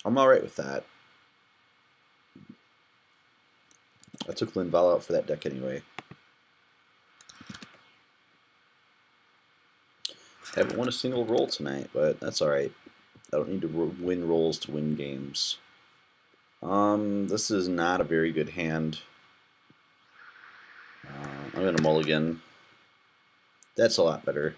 I'm alright with that. I took Linval out for that deck anyway. Haven't won a single roll tonight, but that's alright. I don't need to win rolls to win games. This is not a very good hand. I'm going to mulligan. That's a lot better.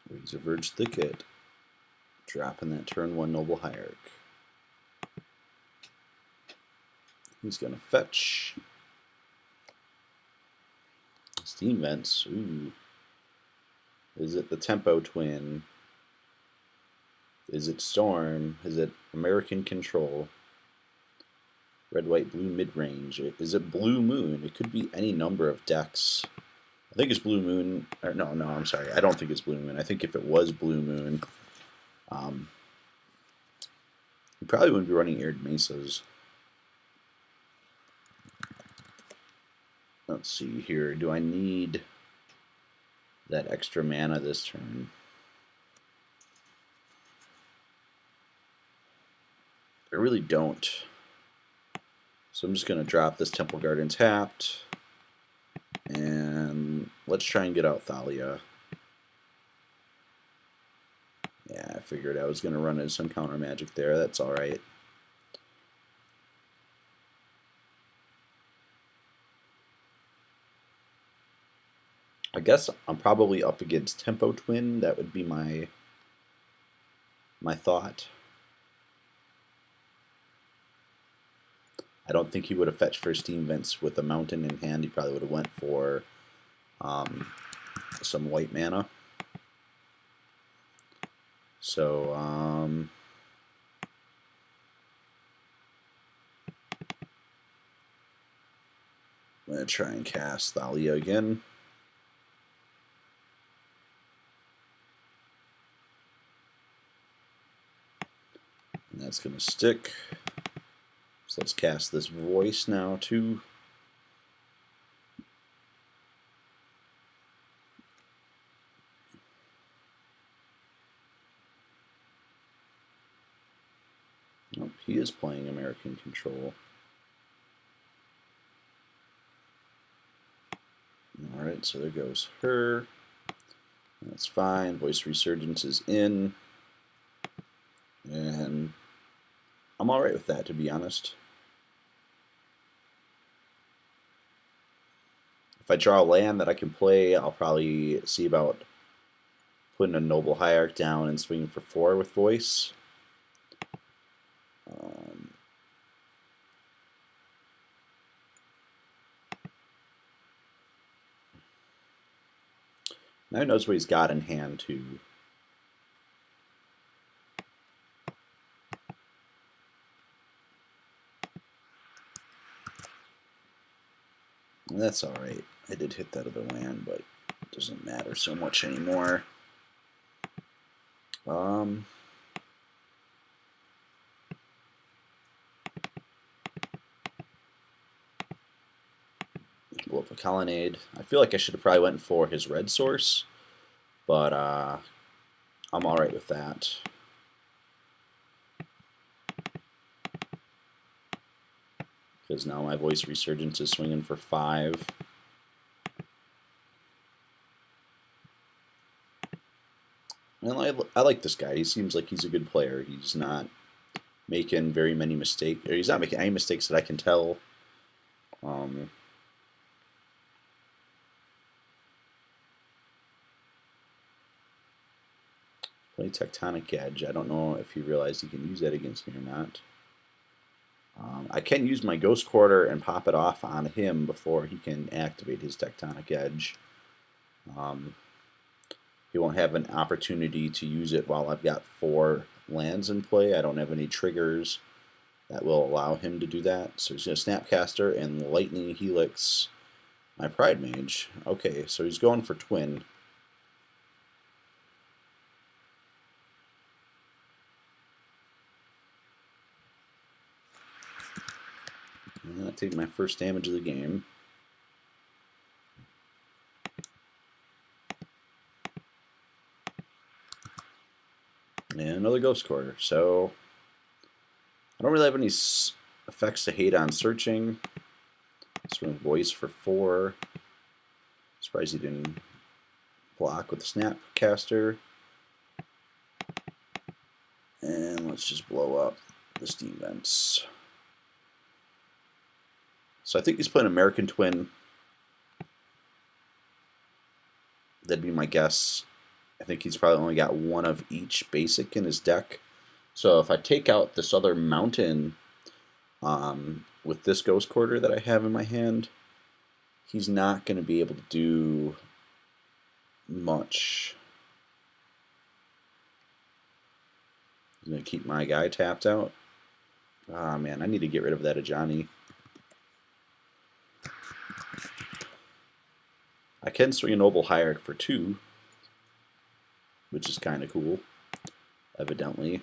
Razor Verge Thicket. Dropping that turn 1 Noble Hierarch. He's going to fetch. Steam Vents. Ooh. Is it the Tempo Twin? Is it Storm? Is it American Control? Red, white, blue, mid-range. Is it Blue Moon? It could be any number of decks. I think it's Blue Moon. Or no, I'm sorry. I don't think it's Blue Moon. I think if it was Blue Moon, you probably wouldn't be running Arid Mesas. Let's see here. Do I need that extra mana this turn? I really don't. So I'm just going to drop this Temple Garden tapped. And let's try and get out Thalia. Yeah, I figured I was going to run into some counter magic there. That's alright. I guess I'm probably up against Tempo Twin. That would be my thought. I don't think he would have fetched for Steam Vents with a mountain in hand. He probably would have went for some white mana. So I'm going to try and cast Thalia again. And that's going to stick. So let's cast this voice now too. Nope, he is playing American Control. Alright, so there goes her. That's fine. Voice Resurgence is in. And I'm alright with that, to be honest. If I draw a land that I can play, I'll probably see about putting a Noble Hierarch down and swinging for 4 with Voice. Now he knows what he's got in hand, too. That's alright. I did hit that other land, but it doesn't matter so much anymore. Blow up a Colonnade. I feel like I should have probably went for his red source, but I'm alright with that. Because now my Voice Resurgence is swinging for 5. And I like this guy. He seems like he's a good player. He's not making very many mistakes, or he's not making any mistakes that I can tell. Play Tectonic Edge. I don't know if he realized he can use that against me or not. I can use my Ghost Quarter and pop it off on him before he can activate his Tectonic Edge. He won't have an opportunity to use it while I've got 4 lands in play. I don't have any triggers that will allow him to do that. So he's going to Snapcaster and Lightning Helix my Pride Mage. Okay, so he's going for Twin. I'm going to take my first damage of the game. And another Ghost Quarter. So I don't really have any effects to hate on searching. Swing voice for 4. Surprised he didn't block with the Snapcaster. And let's just blow up the steam vents. So I think he's playing American Twin. That'd be my guess. I think he's probably only got one of each basic in his deck. So if I take out this other mountain with this Ghost Quarter that I have in my hand, he's not going to be able to do much. He's going to keep my guy tapped out. Ah, man, I need to get rid of that Ajani. I can swing a Noble Hierarch for 2, which is kind of cool, evidently.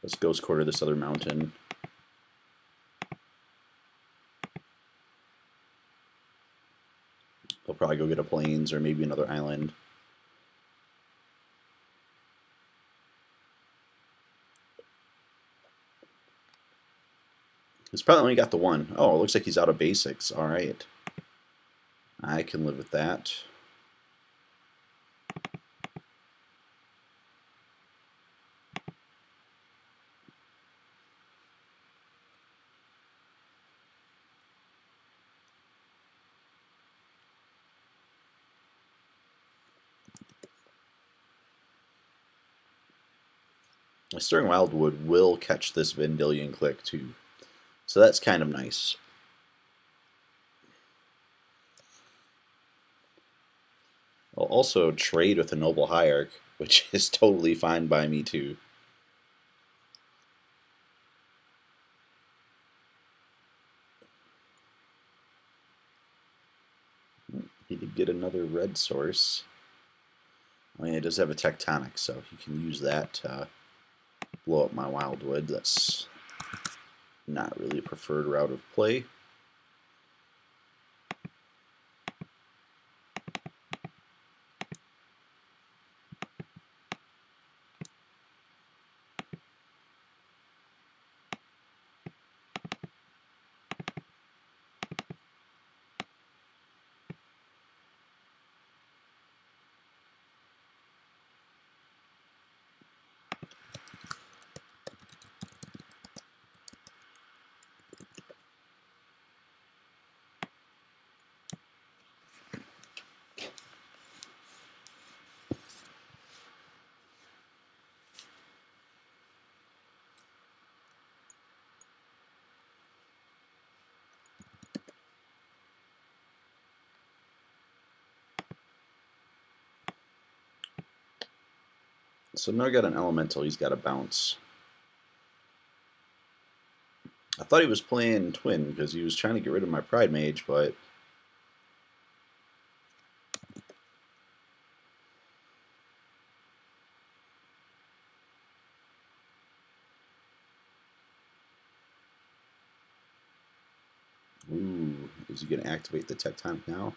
Let's Ghost Quarter this other mountain. He'll probably go get a plains or maybe another island. He's probably only got the one. Oh, it looks like he's out of basics. All right. I can live with that. My Stirring Wildwood will catch this Vendilion Click too. So that's kind of nice. I'll also trade with a Noble Hierarch, which is totally fine by me too. He did get another red source. Oh yeah, it does have a Tectonic, so he can use that to blow up my Wildwood. That's not really a preferred route of play. So now I got an elemental, he's got a bounce. I thought he was playing Twin because he was trying to get rid of my Pride Mage, but ooh, is he going to activate the Tectonic now?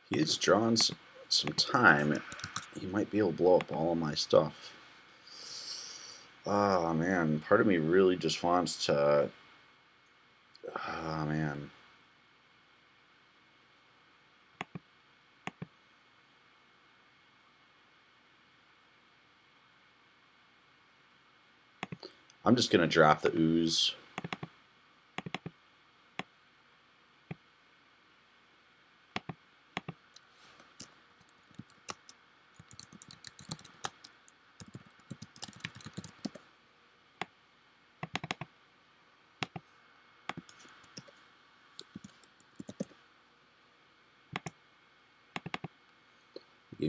He is drawing some time. He might be able to blow up all of my stuff. Oh man, part of me really just wants to. Oh man. I'm just going to drop the ooze.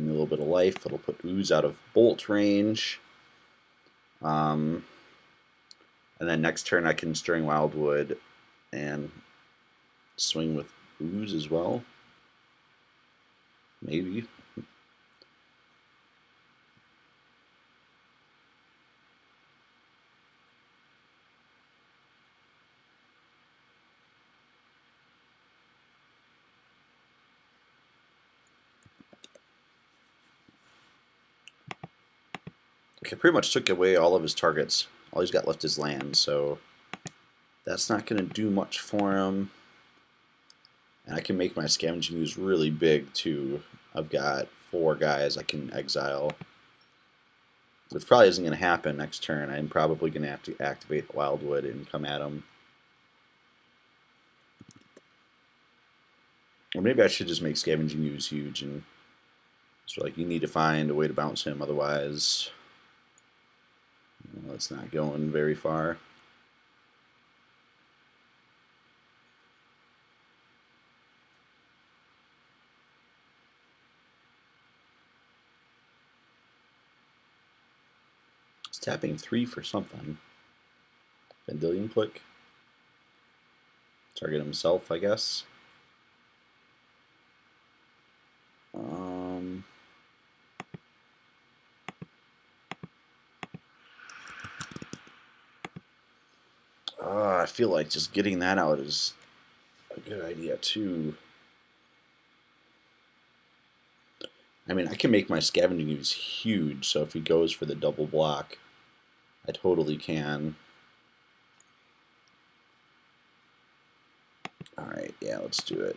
Give me a little bit of life. It'll put Ooze out of bolt range. And then next turn I can Stirring Wildwood and swing with Ooze as well. Maybe. I pretty much took away all of his targets. All he's got left is land, so that's not going to do much for him. And I can make my Scavenging Ooze really big, too. I've got 4 guys I can exile. Which probably isn't going to happen next turn. I'm probably going to have to activate the Wildwood and come at him. Or maybe I should just make Scavenging Ooze huge and so like you need to find a way to bounce him, otherwise well, it's not going very far. It's tapping 3 for something. Vendilion Click. Target himself, I guess. I feel like just getting that out is a good idea too. I mean, I can make my Scavenging Ooze huge, so if he goes for the double block, I totally can. Alright, yeah, let's do it.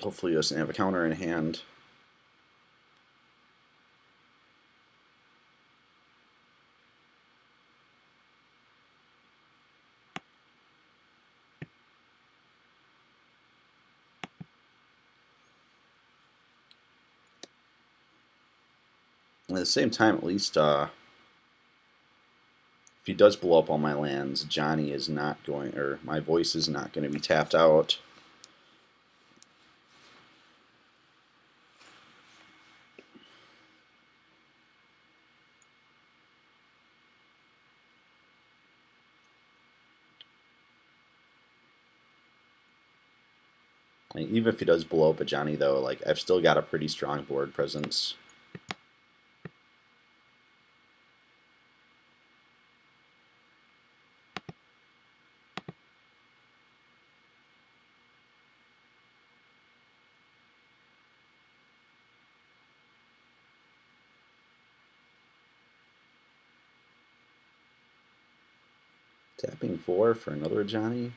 Hopefully he doesn't have a counter in hand. At the same time, at least, if he does blow up all my lands, Johnny is not going, or my voice is not going to be tapped out. I mean, even if he does blow up a Johnny, though, like I've still got a pretty strong board presence. Tapping 4 for another Johnny.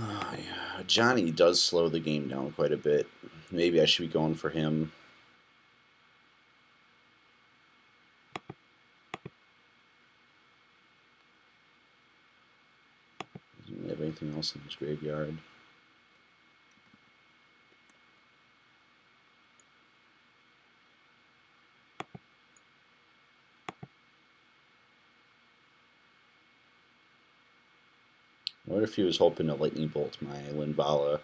Yeah, Johnny does slow the game down quite a bit. Maybe I should be going for him. Doesn't he have anything else in his graveyard? What if he was hoping to lightning bolt my Linvala?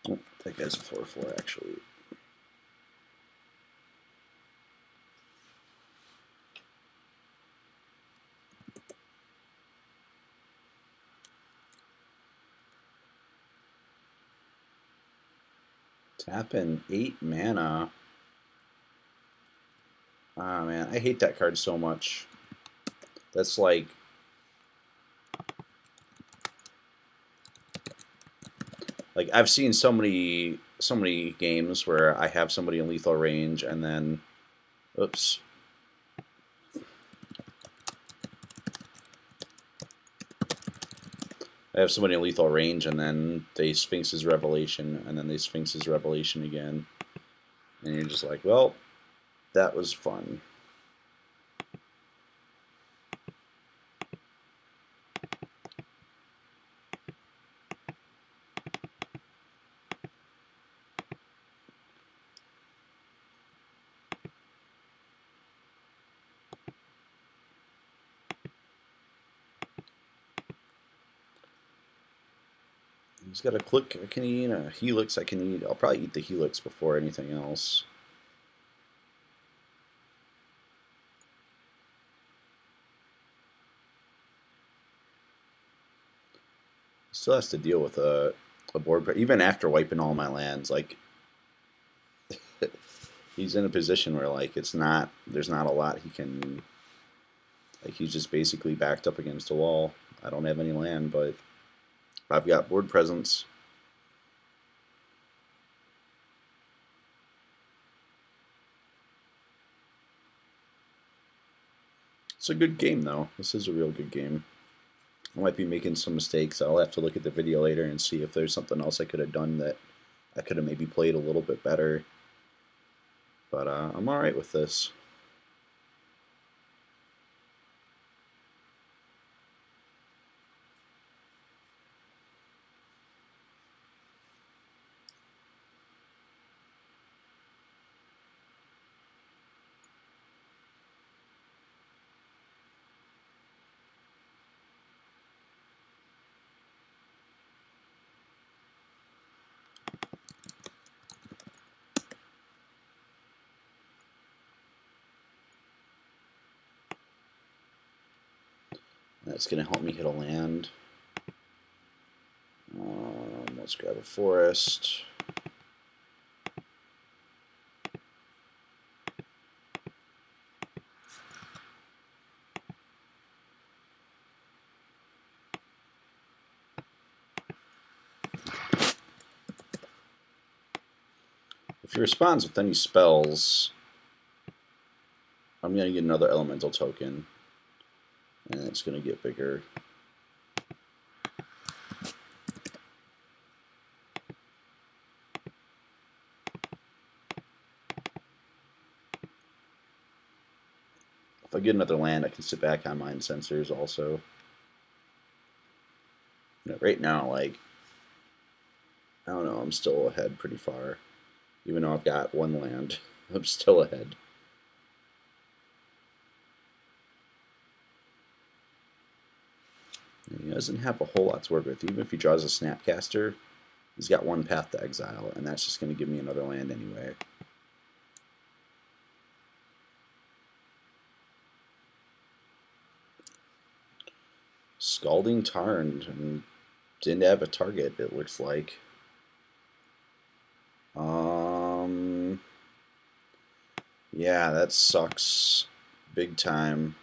Oh, that guy's a 4/4 actually. Tap in 8 mana. Ah, man, I hate that card so much. That's like... I've seen so many games where I have somebody in lethal range and then... Oops. I have somebody in lethal range and then they Sphinx's Revelation and then they Sphinx's Revelation again. And you're just like, well, that was fun. He's got a click I can eat, a helix I can eat. I'll probably eat the helix before anything else. He still has to deal with a board, even after wiping all my lands. Like, he's in a position where like there's not a lot he can. Like, he's just basically backed up against a wall. I don't have any land, but I've got board presence. It's a good game, though. This is a real good game. I might be making some mistakes. I'll have to look at the video later and see if there's something else I could have done that I could have maybe played a little bit better. But I'm alright with this. That's going to help me hit a land. Let's grab a forest. If he responds with any spells, I'm going to get another elemental token. And it's going to get bigger. If I get another land, I can sit back on Mind Sensors also. Right now, like, I don't know, I'm still ahead pretty far. Even though I've got one land, I'm still ahead. He doesn't have a whole lot to work with. Even if he draws a Snapcaster, he's got one path to exile, and that's just going to give me another land anyway. Scalding Tarn and didn't have a target, it looks like. Yeah, that sucks big time.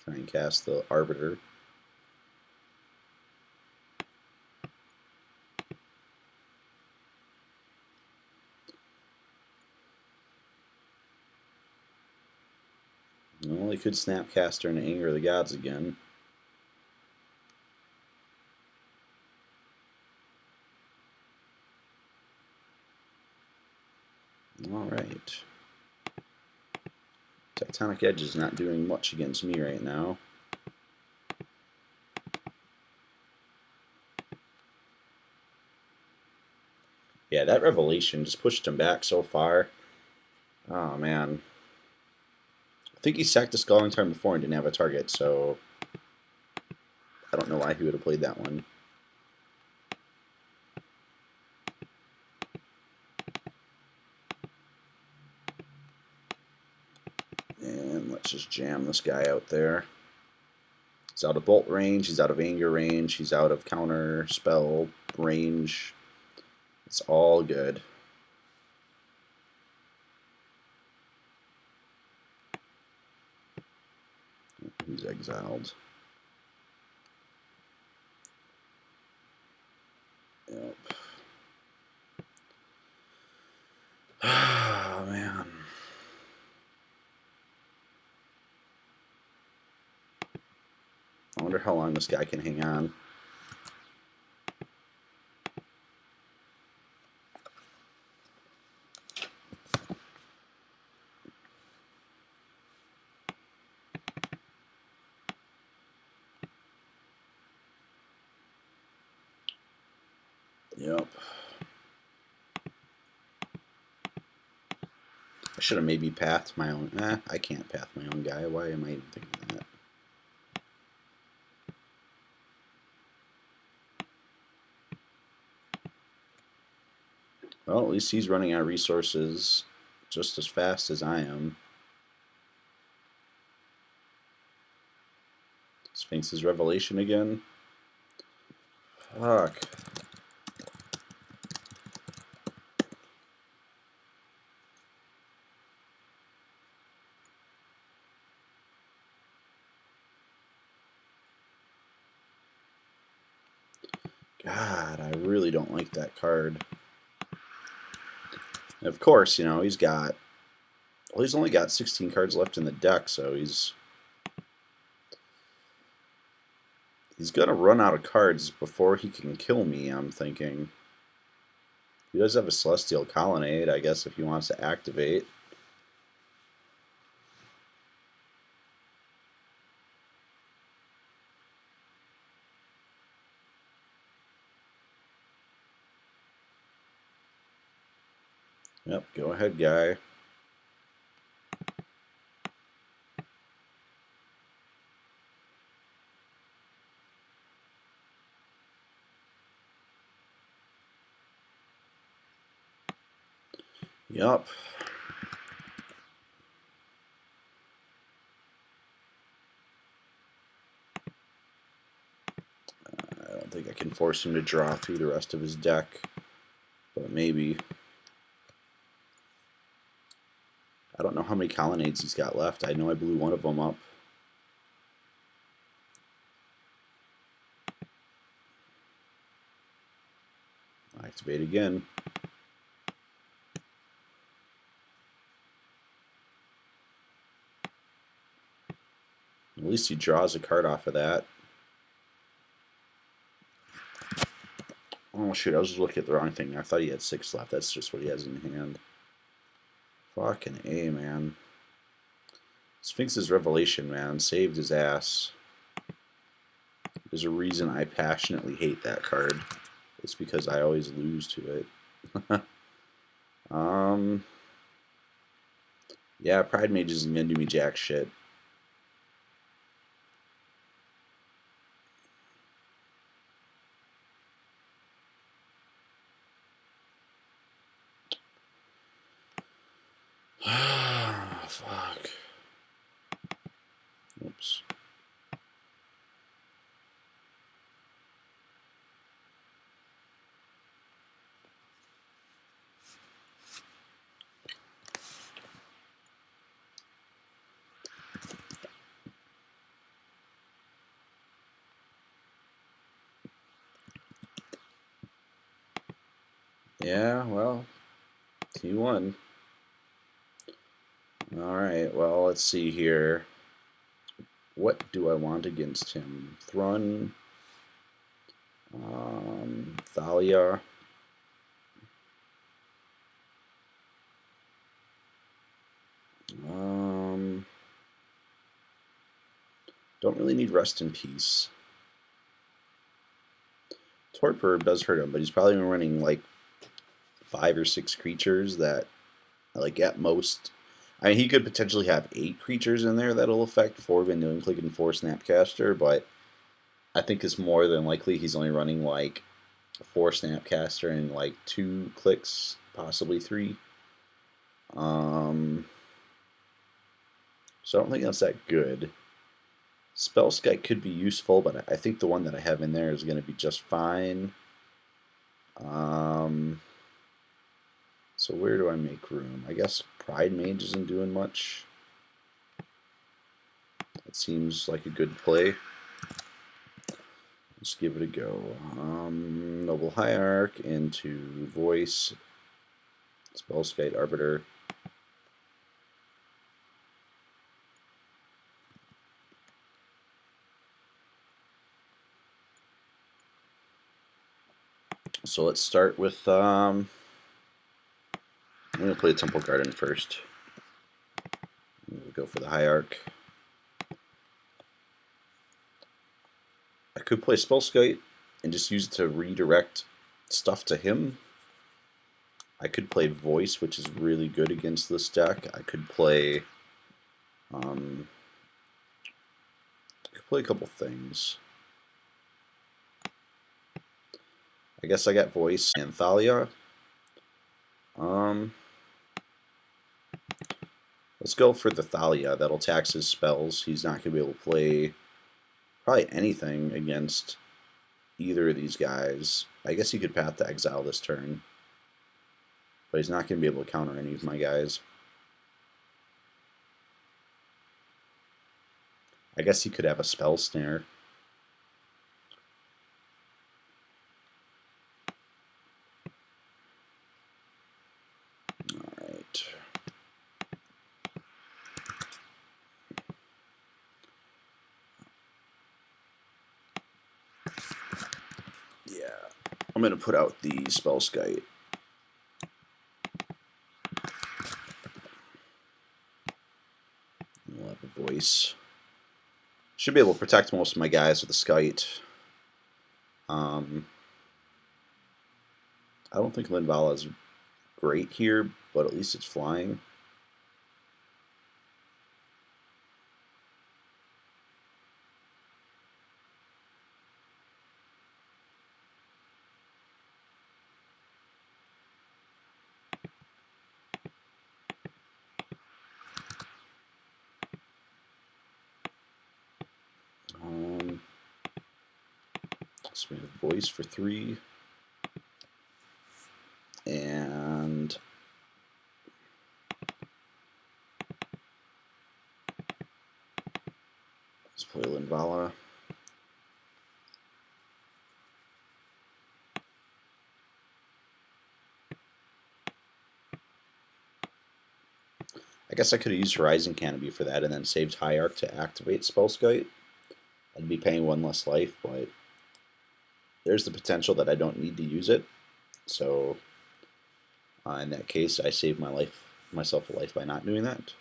Try and cast the Arbiter. Well, he could Snapcaster and Anger the Gods again. Alright. Tectonic Edge is not doing much against me right now. Yeah, that Revelation just pushed him back so far. Oh, man. I think he sacked the Scalding Tarn before and didn't have a target, so I don't know why he would have played that one. And let's just jam this guy out there. He's out of bolt range, he's out of anger range, he's out of counter spell range. It's all good. He's exiled. Yep. Oh, man. I wonder how long this guy can hang on. Yep. I should have maybe pathed my own. I can't path my own guy. Why am I even thinking that? Well, at least he's running out of resources just as fast as I am. Sphinx's Revelation again. Fuck. God, I really don't like that card. And of course, you know, he's only got 16 cards left in the deck, so he's gonna run out of cards before he can kill me, I'm thinking. He does have a Celestial Colonnade, I guess, if he wants to activate. Yep, go ahead, guy. Yep. I don't think I can force him to draw through the rest of his deck, but maybe. I don't know how many colonnades he's got left. I know I blew one of them up. Activate again. At least he draws a card off of that. Oh shoot, I was just looking at the wrong thing. I thought he had 6 left. That's just what he has in hand. Fucking A, man. Sphinx's Revelation, man, saved his ass. There's a reason I passionately hate that card. It's because I always lose to it. Yeah, Pride Mage isn't gonna do me jack shit. Fuck. Oops. Yeah, well, he won. Alright, well, let's see here. What do I want against him? Thrun, Thalia, don't really need Rest in Peace. Torpor does hurt him, but he's probably been running like 5 or 6 creatures that, like, at most, I mean, he could potentially have 8 creatures in there that'll affect 4 Vanillion Click and 4 Snapcaster, but I think it's more than likely he's only running like 4 Snapcaster and like 2 clicks, possibly 3. So I don't think that's that good. Spellskite could be useful, but I think the one that I have in there is going to be just fine. So where do I make room? I guess Pride Mage isn't doing much. It seems like a good play. Let's give it a go. Noble Hierarch into Voice, Spellskite Arbiter. So let's start with, I'm going to play Temple Garden first. We'll go for the Hierarch. I could play Spellskite and just use it to redirect stuff to him. I could play Voice, which is really good against this deck. I could play a couple things. I guess I got Voice and Thalia. Let's go for the Thalia. That'll tax his spells. He's not going to be able to play probably anything against either of these guys. I guess he could Path to Exile this turn, but he's not going to be able to counter any of my guys. I guess he could have a Spell Snare. Alright. Yeah. I'm going to put out the Spellskite. We'll have a Voice. Should be able to protect most of my guys with the Skite. I don't think Linvala is great here, but at least it's flying. So we have Voice for 3. And let's play Linvala. I guess I could have used Horizon Canopy for that and then saved Hierarch to activate Spellskite. I'd be paying 1 less life, but there's the potential that I don't need to use it. So in that case, I save myself a life by not doing that.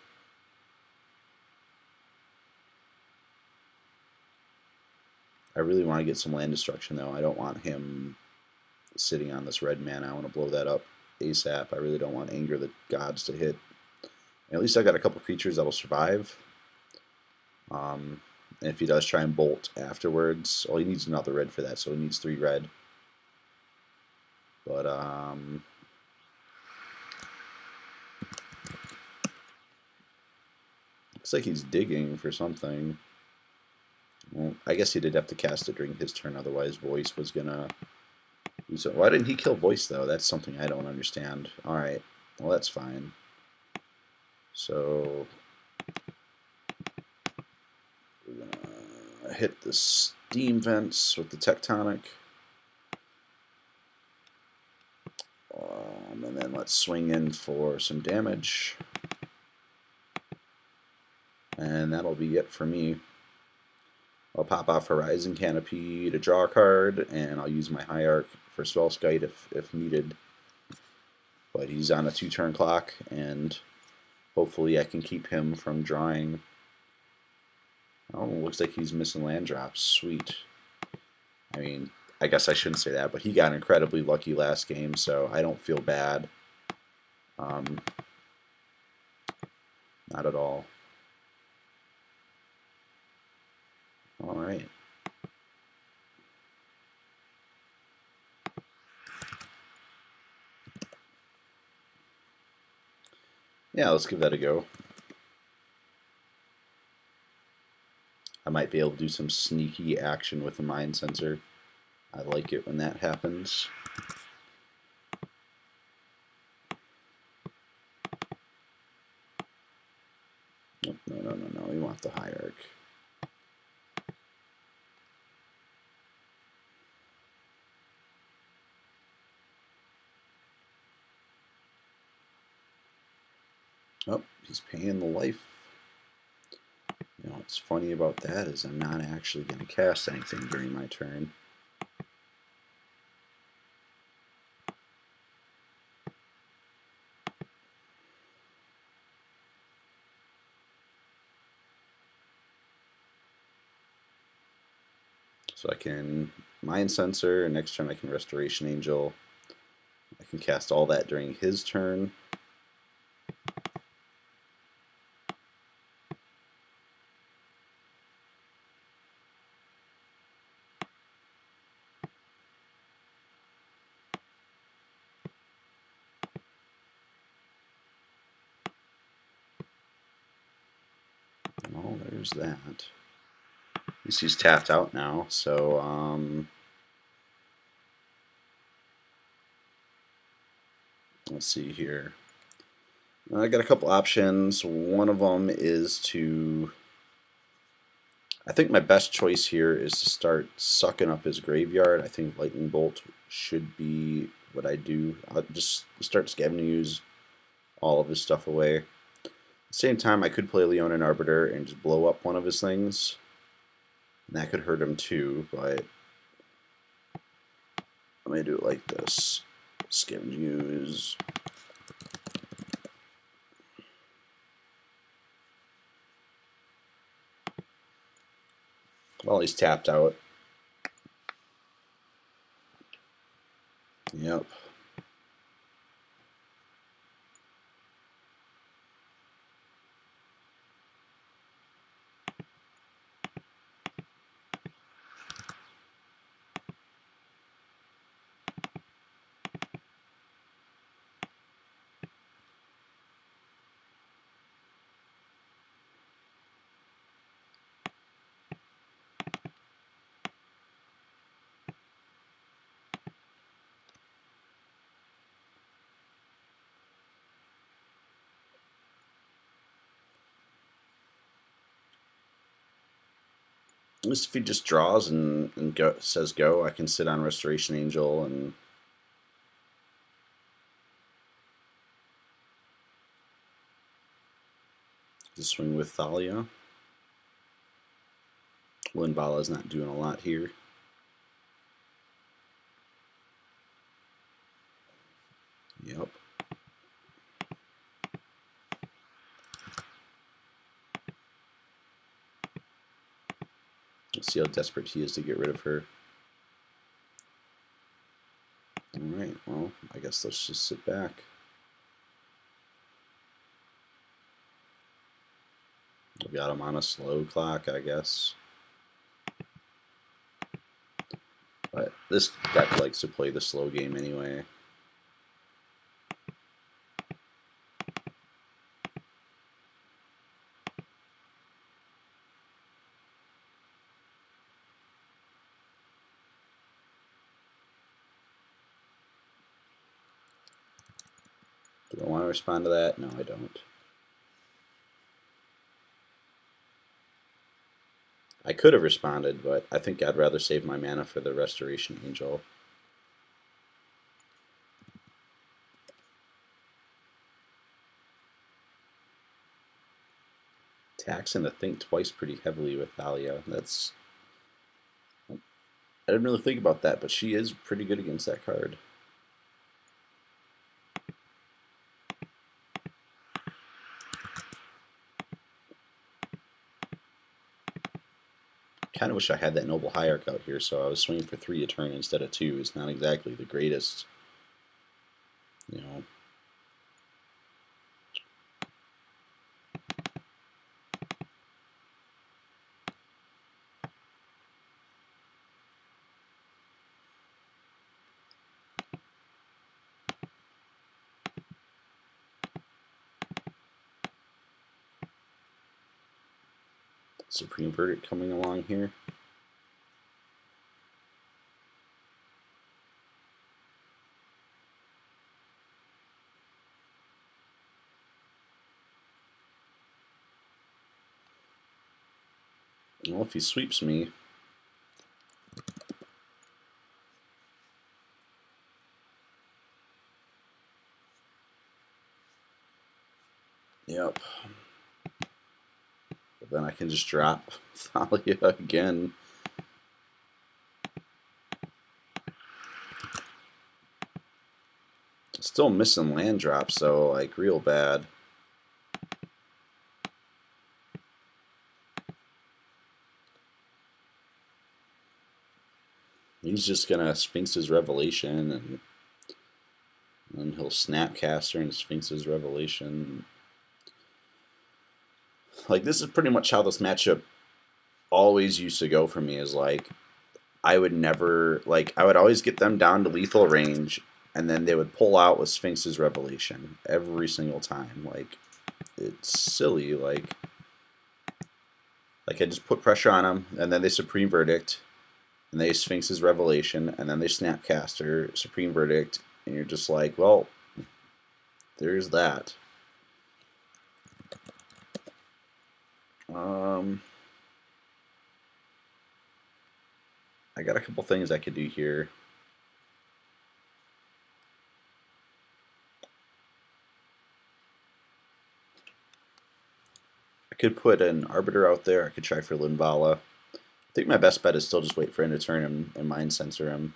I really want to get some land destruction, though. I don't want him sitting on this red mana. I want to blow that up ASAP. I really don't want Anger the Gods to hit. And at least I got a couple creatures that'll survive. And if he does try and bolt afterwards, well, he needs another red for that, so he needs 3 red. But looks like he's digging for something. Well, I guess he did have to cast it during his turn, otherwise Voice was gonna do so. Why didn't he kill Voice, though? That's something I don't understand. Alright, well, that's fine. So we're gonna hit the Steam Vents with the Tectonic. And then let's swing in for some damage. And that'll be it for me. I'll pop off Horizon Canopy to draw a card, and I'll use my Hierarch for Spellskite if needed. But he's on a 2-turn clock, and hopefully I can keep him from drawing. Oh, looks like he's missing land drops. Sweet. I mean, I guess I shouldn't say that, but he got incredibly lucky last game, so I don't feel bad. Not at all. All right. Yeah, let's give that a go. I might be able to do some sneaky action with the mind sensor. I like it when that happens. Nope, no, we want the hierarch. Oh, he's paying the life. You know, what's funny about that is I'm not actually going to cast anything during my turn. So I can Mind Sensor, and next turn I can Restoration Angel. I can cast all that during his turn. Oh, there's that. At least he's tapped out now, so let's see here. I got a couple options. One of them is to... I think my best choice here is to start sucking up his graveyard. I think Lightning Bolt should be what I do. I'll just start scavenging, use all of his stuff away. At the same time, I could play Leonin Arbiter and just blow up one of his things. And that could hurt him too, but I'm going to do it like this. Scavenge use. Well, he's tapped out. Yep. At least if he just draws and says go, I can sit on Restoration Angel and just swing with Thalia. Linbala's not doing a lot here. Yep. Let's see how desperate he is to get rid of her. Alright, well, I guess let's just sit back. I've got him on a slow clock, I guess. But this deck likes to play the slow game anyway. Do I want to respond to that? No, I don't. I could have responded, but I think I'd rather save my mana for the Restoration Angel. Taxing to think twice pretty heavily with Thalia. That's... I didn't really think about that, but she is pretty good against that card. Kind of wish I had that Noble Hierarch out here, so I was swinging for 3 a turn instead of 2. It's not exactly the greatest, you know. Supreme Verdict coming along here. Well, if he sweeps me, yep. But then I can just drop Thalia again. Still missing land drops, so like real bad. He's just gonna Sphinx's Revelation, and then he'll Snapcaster and Sphinx's Revelation. Like, this is pretty much how this matchup always used to go for me, is like, I would never, like, I would always get them down to lethal range, and then they would pull out with Sphinx's Revelation every single time. Like, it's silly. Like I just put pressure on them, and then they Supreme Verdict, and they Sphinx's Revelation, and then they Snapcaster, Supreme Verdict, and you're just like, well, there's that. I got a couple things I could do here. I could put an Arbiter out there. I could try for Linvala. I think my best bet is still just wait for him to turn him and Mind Sensor him.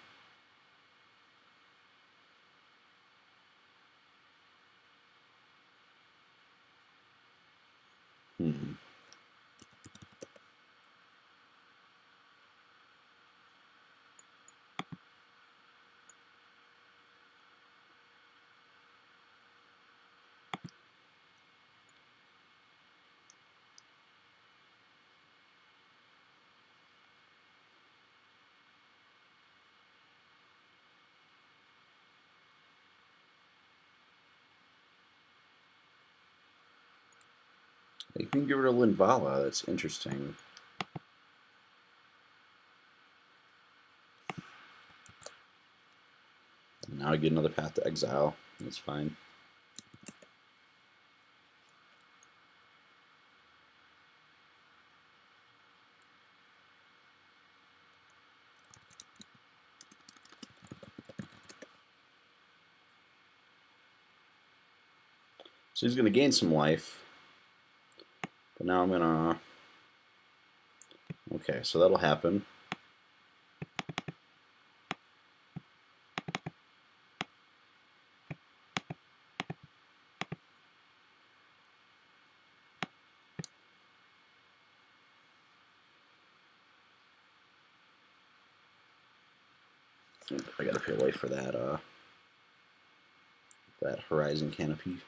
You can get rid of Linvala. That's interesting. Now I get another path to exile. That's fine. So he's going to gain some life. But now I'm going to... Okay, so that'll happen. I gotta pay life for that that Horizon Canopy.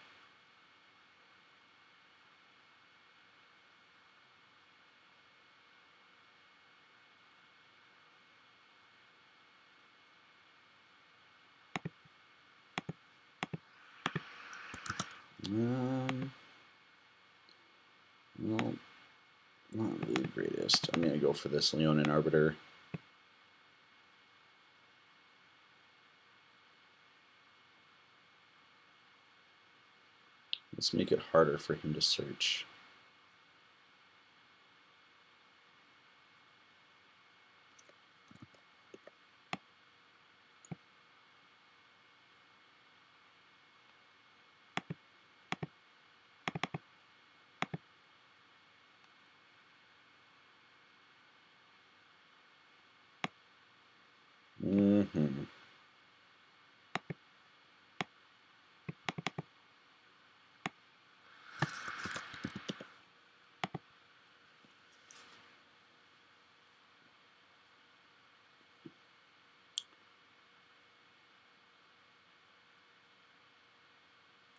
Well, not really the greatest. I'm gonna go for this Leonin Arbiter. Let's make it harder for him to search.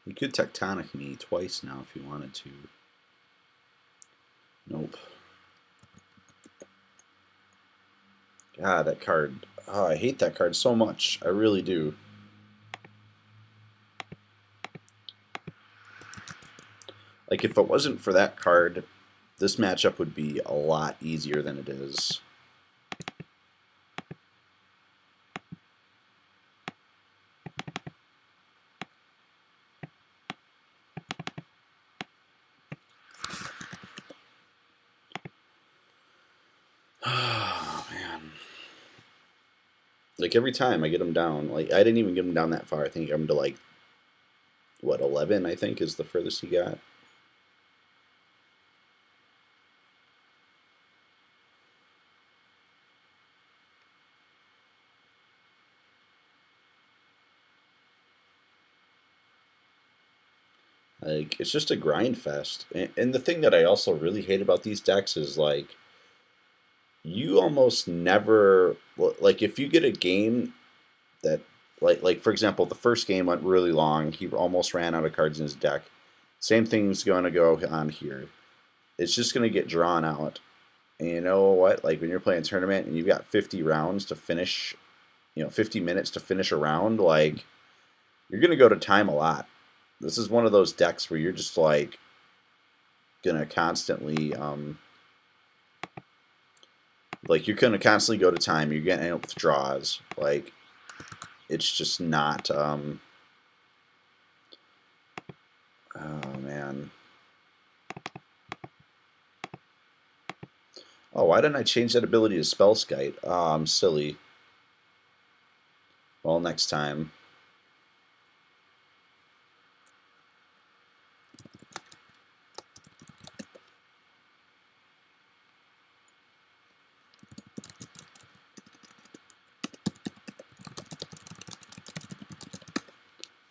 You could Tectonic me twice now if you wanted to. Nope. God, that card. Oh, I hate that card so much. I really do. Like, if it wasn't for that card, this matchup would be a lot easier than it is. Oh, man. Like, every time I get him down, like, I didn't even get him down that far. I think I'm to, like, what, 11, I think, is the furthest he got. Like, it's just a grind fest. And the thing that I also really hate about these decks is, like, you almost never, like, if you get a game that, like for example, the first game went really long. He almost ran out of cards in his deck. Same thing's going to go on here. It's just going to get drawn out. And you know what? Like, when you're playing a tournament and you've got 50 rounds to finish, 50 minutes to finish a round, like, you're going to go to time a lot. This is one of those decks where you're just, like, going to constantly, like, you're going to constantly go to time. You're getting withdrawals. Like, it's just not, oh, man. Oh, why didn't I change that ability to Spell Skite? Oh, I'm silly. Well, next time.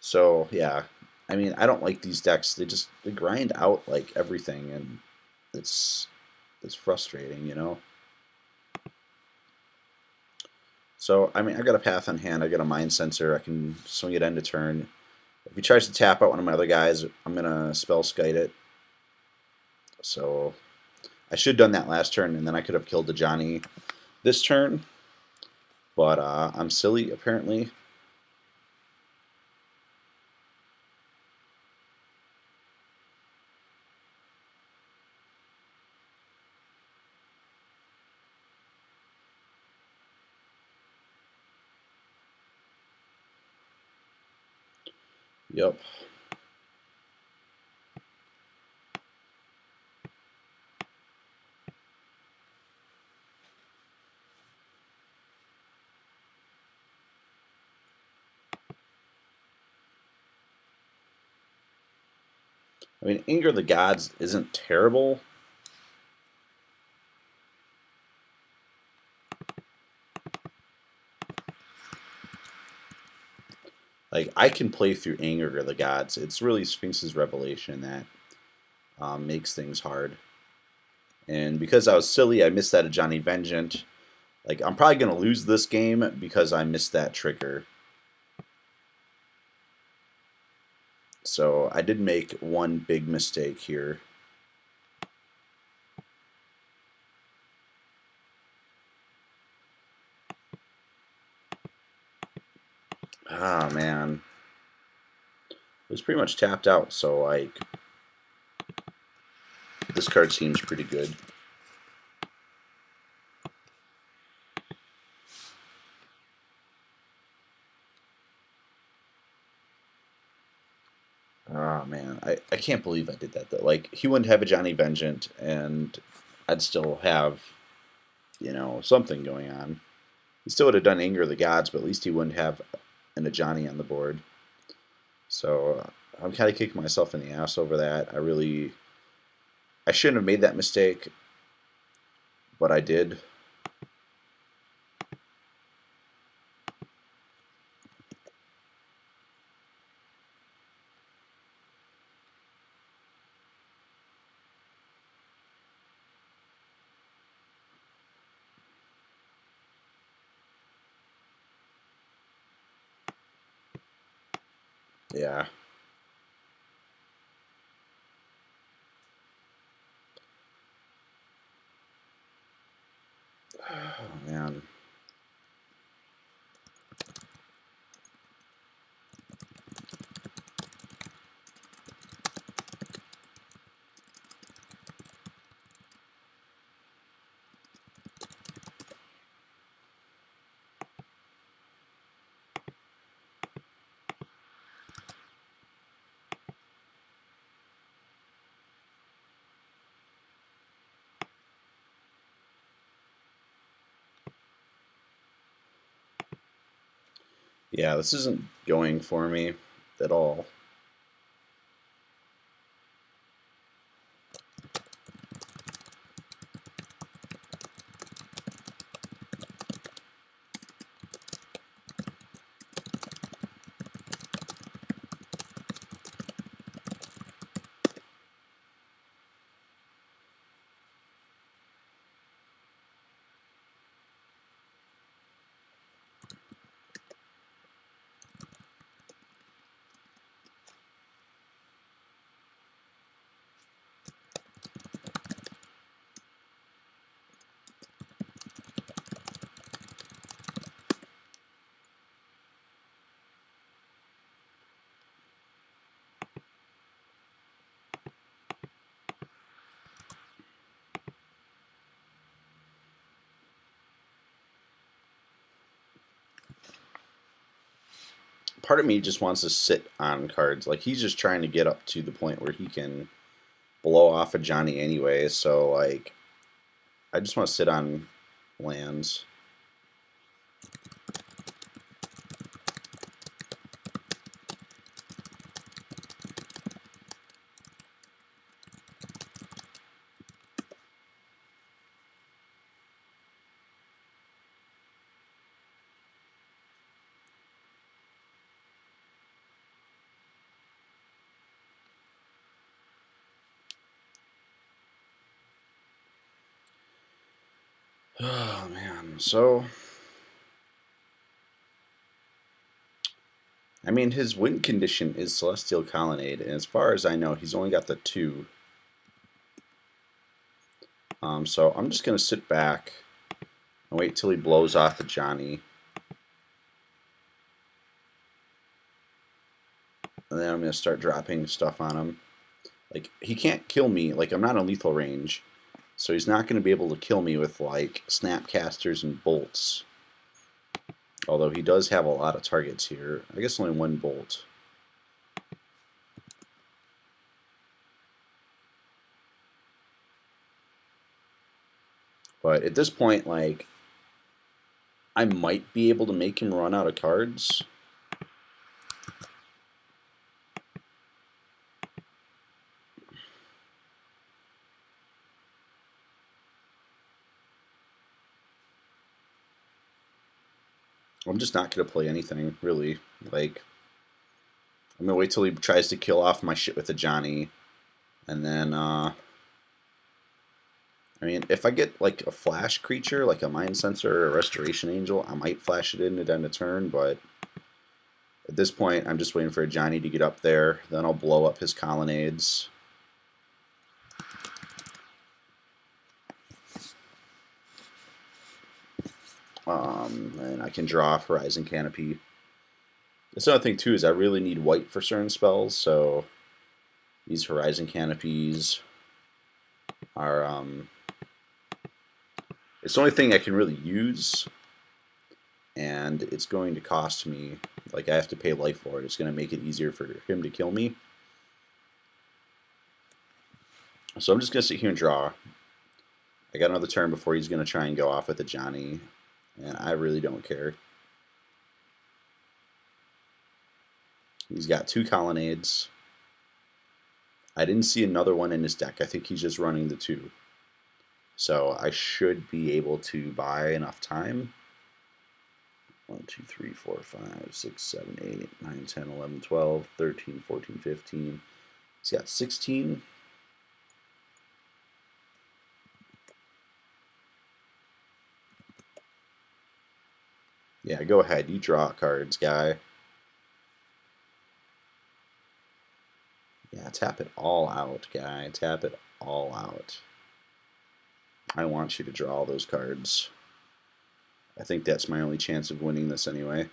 So, yeah. I mean, I don't like these decks. They grind out, like, everything, and it's frustrating, you know? So, I mean, I got a Path on hand. I got a Mind Sensor. I can swing it end of turn. If he tries to tap out one of my other guys, I'm going to Spell Skite it. So, I should have done that last turn, and then I could have killed the Johnny this turn. But I'm silly, apparently. Yep. I mean, Anger of the Gods isn't terrible. Like, I can play through Anger of the Gods. It's really Sphinx's Revelation that makes things hard. And because I was silly, I missed that Ajani Vengeant. Like, I'm probably going to lose this game because I missed that trigger. So I did make one big mistake here. Ah, man. It was pretty much tapped out, so, like, this card seems pretty good. Oh, man. I can't believe I did that, though. Like, he wouldn't have a Johnny Vengeant, and I'd still have, something going on. He still would have done Anger of the Gods, but at least he wouldn't have an Ajani on the board. So I'm kind of kicking myself in the ass over that. I shouldn't have made that mistake, but I did. Yeah. Oh, man. Yeah, this isn't going for me at all. Part of me just wants to sit on cards. Like, he's just trying to get up to the point where he can blow off a Johnny anyway. So, like, I just want to sit on lands. Oh, man. So, I mean, his win condition is Celestial Colonnade, and as far as I know, he's only got the 2. So I'm just going to sit back and wait till he blows off the Johnny. And then I'm going to start dropping stuff on him. Like, he can't kill me. Like, I'm not in lethal range. So he's not going to be able to kill me with, like, Snapcasters and bolts. Although he does have a lot of targets here. I guess only 1 bolt. But at this point, like, I might be able to make him run out of cards. I'm just not going to play anything, really. Like, I'm going to wait till he tries to kill off my shit with the Johnny. And then, I mean, if I get, like, a flash creature, like a Mind Sensor or a Restoration Angel, I might flash it in at end of turn, but at this point, I'm just waiting for a Johnny to get up there. Then I'll blow up his colonnades. And I can draw Horizon Canopy. That's another thing, too, is I really need white for certain spells, so these Horizon Canopies are, it's the only thing I can really use, and it's going to cost me, like, I have to pay life for it. It's going to make it easier for him to kill me. So I'm just going to sit here and draw. I got another turn before he's going to try and go off with the Johnny, and I really don't care. He's got 2 colonnades. I didn't see another one in his deck. I think he's just running the 2. So I should be able to buy enough time. 1, 2, 3, 4, 5, 6, 7, 8, 9, 10, 11, 12, 13, 14, 15. He's got 16. Yeah, go ahead. You draw cards, guy. Yeah, tap it all out, guy. Tap it all out. I want you to draw all those cards. I think that's my only chance of winning this anyway.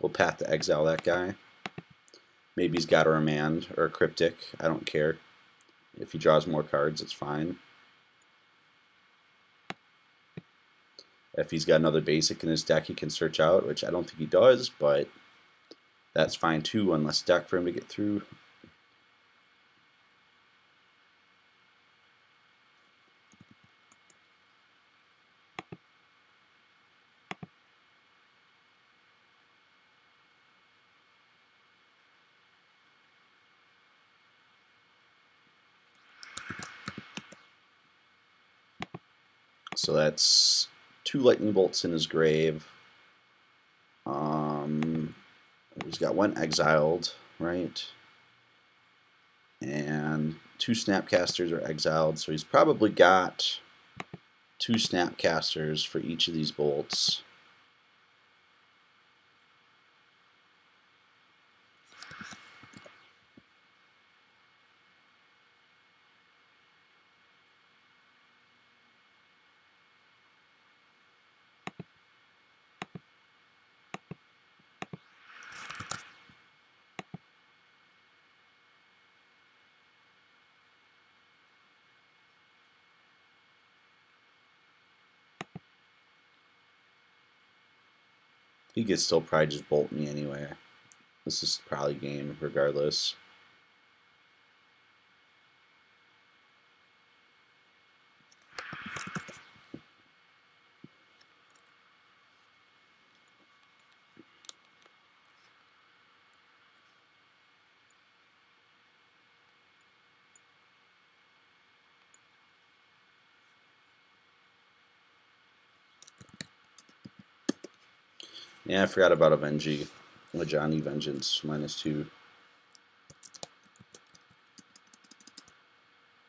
We'll path to exile that guy. Maybe he's got a Remand or a Cryptic. I don't care. If he draws more cards, it's fine. If he's got another basic in his deck he can search out, which I don't think he does, but That's fine too, one less deck for him to get through. So that's 2 lightning bolts in his grave. He's got 1 exiled, right? And 2 snapcasters are exiled, so he's probably got 2 snapcasters for each of these bolts. He could still probably just bolt me anyway. This is probably game regardless. Yeah, I forgot about Avengi. Johnny Vengeance, -2.